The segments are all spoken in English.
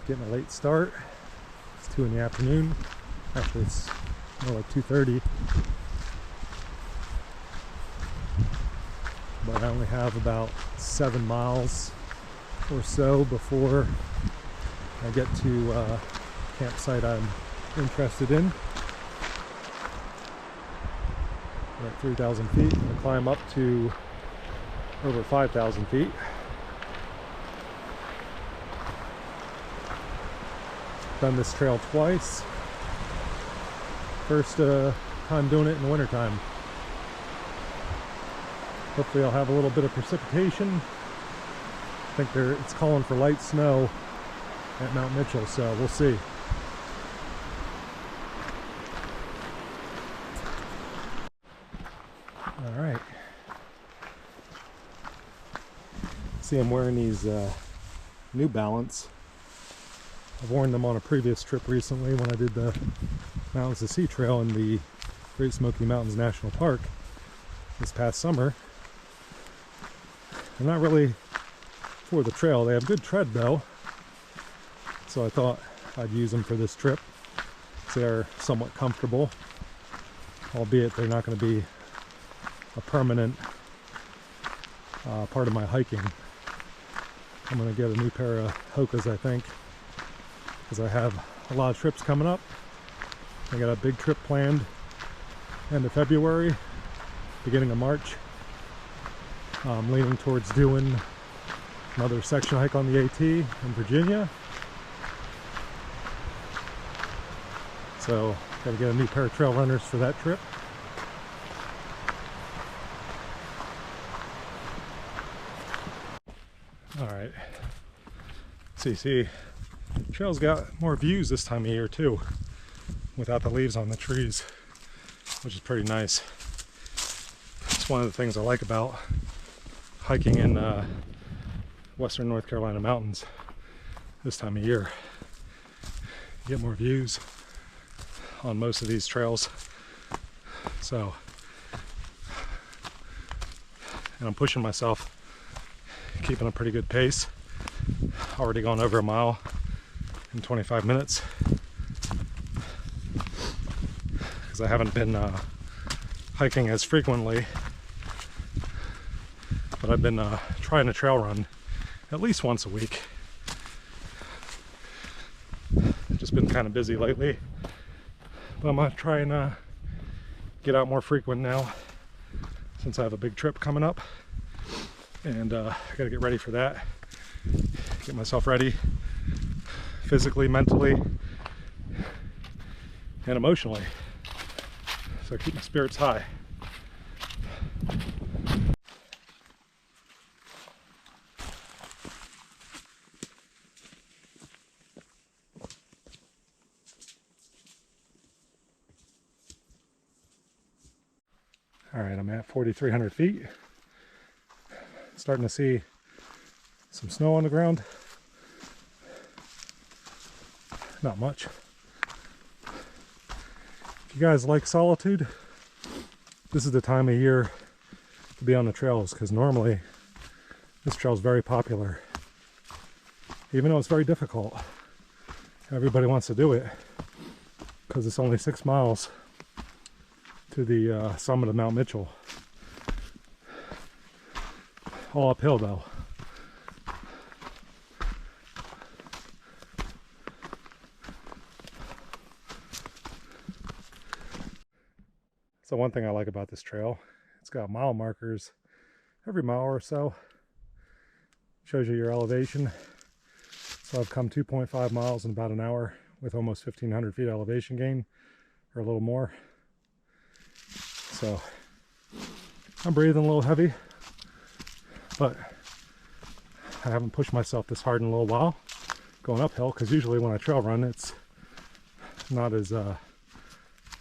Getting a late start. It's 2 in the afternoon. Actually, it's more like 2:30. But I only have about 7 miles or so before I get to a campsite I'm interested in. We're at 3,000 feet. I'm going to climb up to over 5,000 feet. Done this trail twice. First time doing it in the wintertime. Hopefully I'll have a little bit of precipitation. I think it's calling for light snow at Mount Mitchell, so we'll see. All right. See, I'm wearing these New Balance. I've worn them on a previous trip recently when I did the Mountains to Sea Trail in the Great Smoky Mountains National Park this past summer. They're not really for the trail. They have good tread though, so I thought I'd use them for this trip. They're somewhat comfortable, albeit they're not going to be a permanent part of my hiking. I'm going to get a new pair of Hokas, I think, because I have a lot of trips coming up. I got a big trip planned end of February, beginning of March. I'm leaning towards doing another section hike on the AT in Virginia. So, gotta get a new pair of trail runners for that trip. Alright. See, trail's got more views this time of year too, without the leaves on the trees, which is pretty nice. It's one of the things I like about hiking in western North Carolina mountains this time of year. You get more views on most of these trails. So, and I'm pushing myself, keeping a pretty good pace. Already gone over a mile in 25 minutes because I haven't been hiking as frequently, but I've been trying to trail run at least once a week. Just been kind of busy lately, but I'm gonna try and get out more frequent now since I have a big trip coming up, and I gotta get ready for that. Get myself ready physically, mentally, and emotionally, so keep my spirits high. All right, I'm at 4,300 feet. Starting to see some snow on the ground. Not much. If you guys like solitude, this is the time of year to be on the trails, because normally this trail is very popular. Even though it's very difficult, everybody wants to do it because it's only 6 miles to the summit of Mount Mitchell. All uphill though. So one thing I like about this trail, it's got mile markers every mile or so. Shows you your elevation. So I've come 2.5 miles in about an hour with almost 1,500 feet elevation gain, or a little more. So I'm breathing a little heavy, but I haven't pushed myself this hard in a little while going uphill, because usually when I trail run it's not as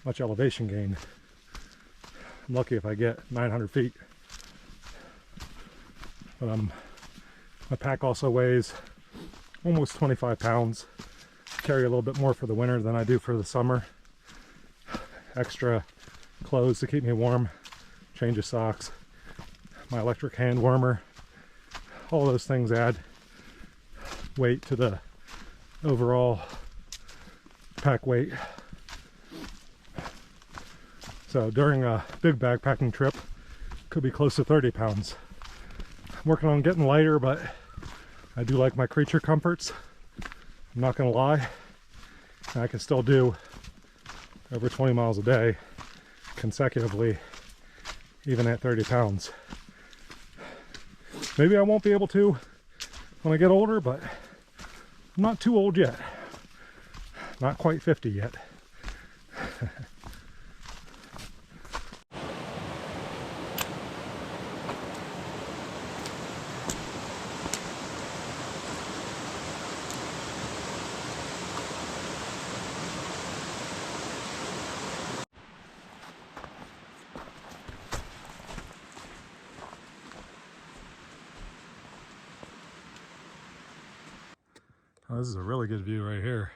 much elevation gain. I'm lucky if I get 900 feet. But my pack also weighs almost 25 pounds. Carry a little bit more for the winter than I do for the summer. Extra clothes to keep me warm, change of socks, my electric hand warmer. All those things add weight to the overall pack weight. So during a big backpacking trip, could be close to 30 pounds. I'm working on getting lighter, but I do like my creature comforts. I'm not gonna lie. I can still do over 20 miles a day consecutively, even at 30 pounds. Maybe I won't be able to when I get older, but I'm not too old yet. Not quite 50 yet. Oh, this is a really good view right here.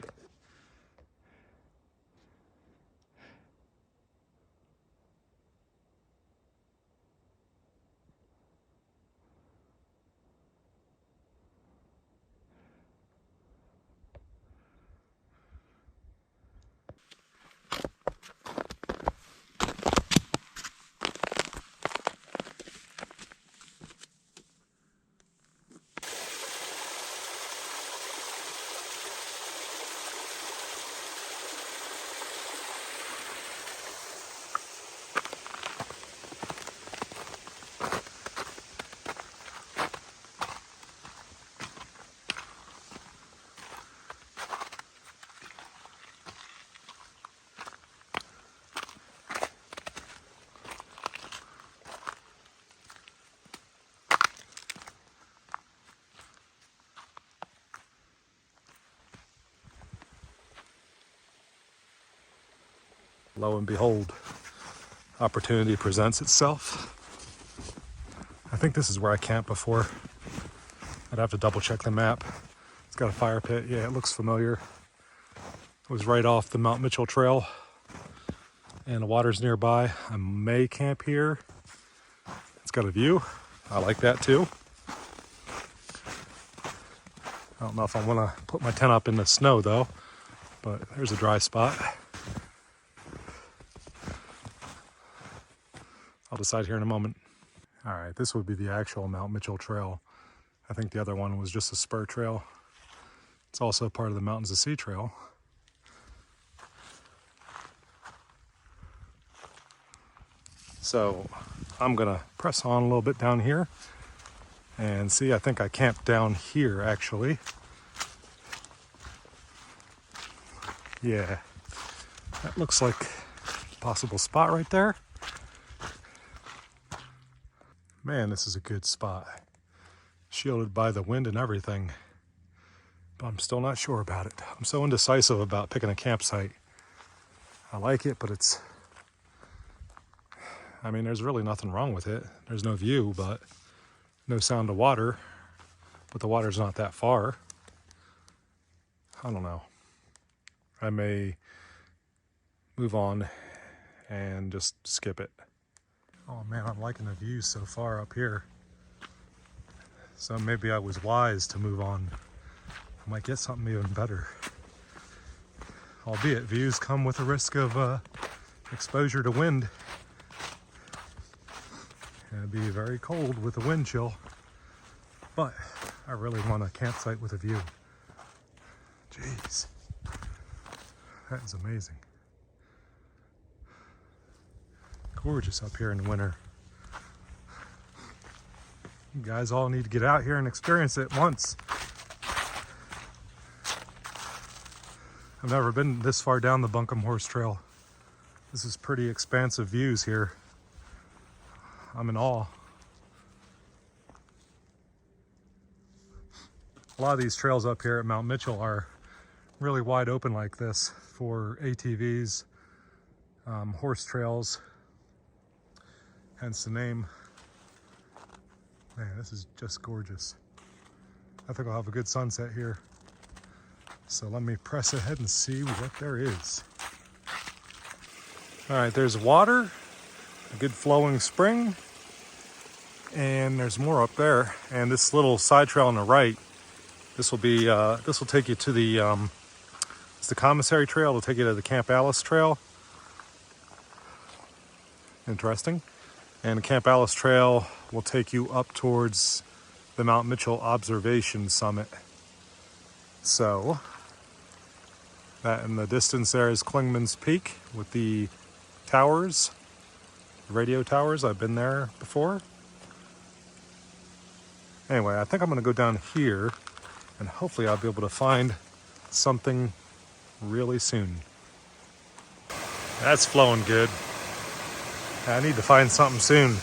Lo and behold, opportunity presents itself. I think this is where I camped before. I'd have to double check the map. It's got a fire pit. Yeah, it looks familiar. It was right off the Mount Mitchell Trail, and the water's nearby. I may camp here. It's got a view. I like that too. I don't know if I want to put my tent up in the snow though, but there's a dry spot. I'll decide here in a moment. All right, this would be the actual Mount Mitchell Trail. I think the other one was just a spur trail. It's also part of the Mountains of Sea Trail. So I'm gonna press on a little bit down here and see. I think I camped down here actually. Yeah, that looks like a possible spot right there. Man, this is a good spot. Shielded by the wind and everything. But I'm still not sure about it. I'm so indecisive about picking a campsite. I like it, but it's... I mean, there's really nothing wrong with it. There's no view, but no sound of water. But the water's not that far. I don't know. I may move on and just skip it. Oh man, I'm liking the views so far up here. So maybe I was wise to move on. I might get something even better. Albeit, views come with a risk of exposure to wind. And it'd be very cold with a wind chill. But I really want a campsite with a view. Jeez. That is amazing. Gorgeous up here in the winter. You guys all need to get out here and experience it once. I've never been this far down the Buncombe Horse Trail. This is pretty expansive views here. I'm in awe. A lot of these trails up here at Mount Mitchell are really wide open like this for ATVs, horse trails, hence the name. Man, this is just gorgeous. I think I'll have a good sunset here. So let me press ahead and see what there is. All right, there's water, a good flowing spring, and there's more up there. And this little side trail on the right This will be this will take you to the it's the Commissary Trail. It'll take you to the Camp Alice Trail. Interesting. And the Camp Alice Trail will take you up towards the Mount Mitchell Observation Summit. So that in the distance there is Clingman's Peak with the towers, radio towers. I've been there before. Anyway, I think I'm going to go down here and hopefully I'll be able to find something really soon. That's flowing good. I need to find something soon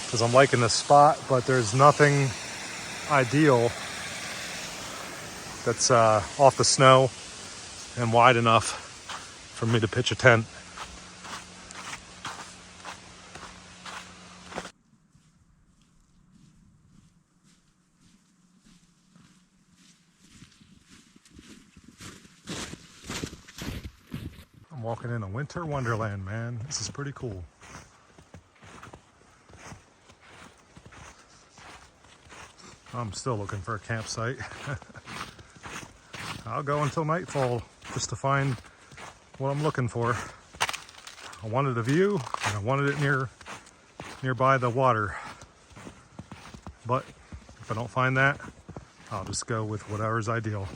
because I'm liking this spot, but there's nothing ideal that's off the snow and wide enough for me to pitch a tent. I'm walking in a winter wonderland, man. This is pretty cool. I'm still looking for a campsite. I'll go until nightfall just to find what I'm looking for. I wanted a view and I wanted it nearby the water. But if I don't find that, I'll just go with whatever's ideal.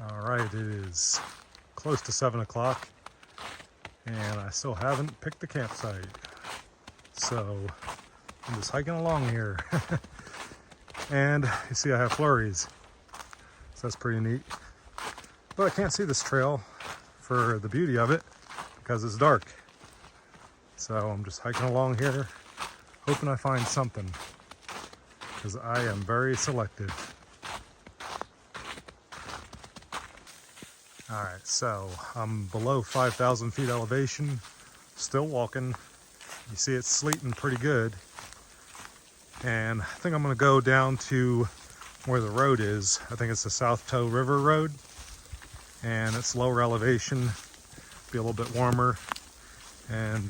All right, it is close to 7 o'clock and I still haven't picked the campsite. So I'm just hiking along here. And you see I have flurries, so that's pretty neat. But I can't see this trail for the beauty of it because it's dark. So I'm just hiking along here, hoping I find something because I am very selective. All right, so I'm below 5,000 feet elevation, still walking. You see it's sleeting pretty good. And I think I'm gonna go down to where the road is. I think it's the South Toe River Road. And it's lower elevation, be a little bit warmer. And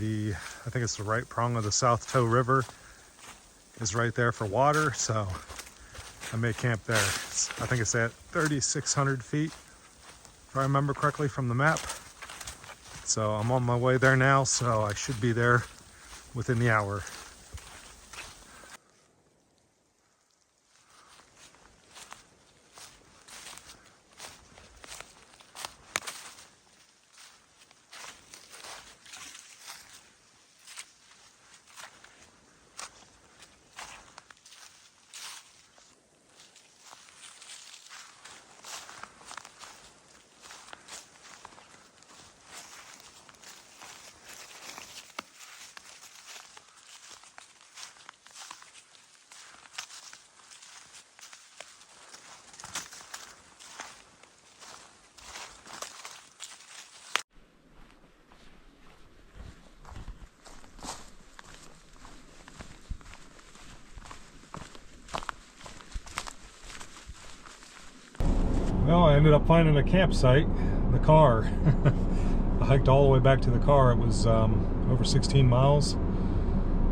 I think it's the right prong of the South Toe River is right there for water. So I may camp there. I think it's at 3,600 feet, if I remember correctly from the map. So I'm on my way there now, so I should be there within the hour. Well, I ended up finding a campsite, the car. I hiked all the way back to the car. It was over 16 miles.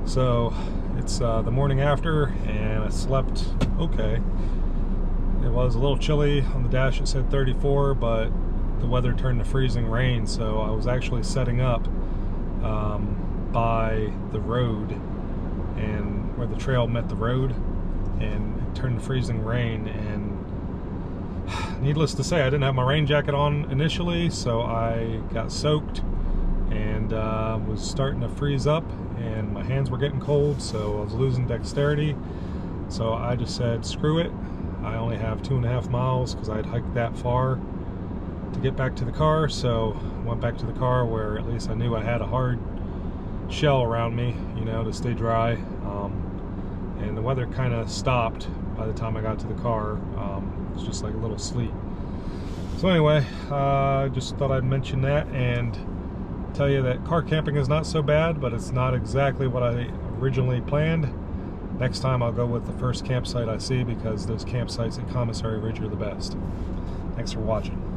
So it's the morning after and I slept okay. It was a little chilly. On the dash it said 34, but the weather turned to freezing rain. So I was actually setting up by the road and where the trail met the road, and it turned to freezing rain. And needless to say, I didn't have my rain jacket on initially, so I got soaked and was starting to freeze up and my hands were getting cold, so I was losing dexterity. So I just said, screw it. I only have 2.5 miles because I'd hiked that far to get back to the car. So I went back to the car where at least I knew I had a hard shell around me, you know, to stay dry. And the weather kind of stopped by the time I got to the car. It was just like a little sleet. So anyway, just thought I'd mention that and tell you that car camping is not so bad, but it's not exactly what I originally planned. Next time I'll go with the first campsite I see because those campsites at Commissary Ridge are the best. Thanks for watching.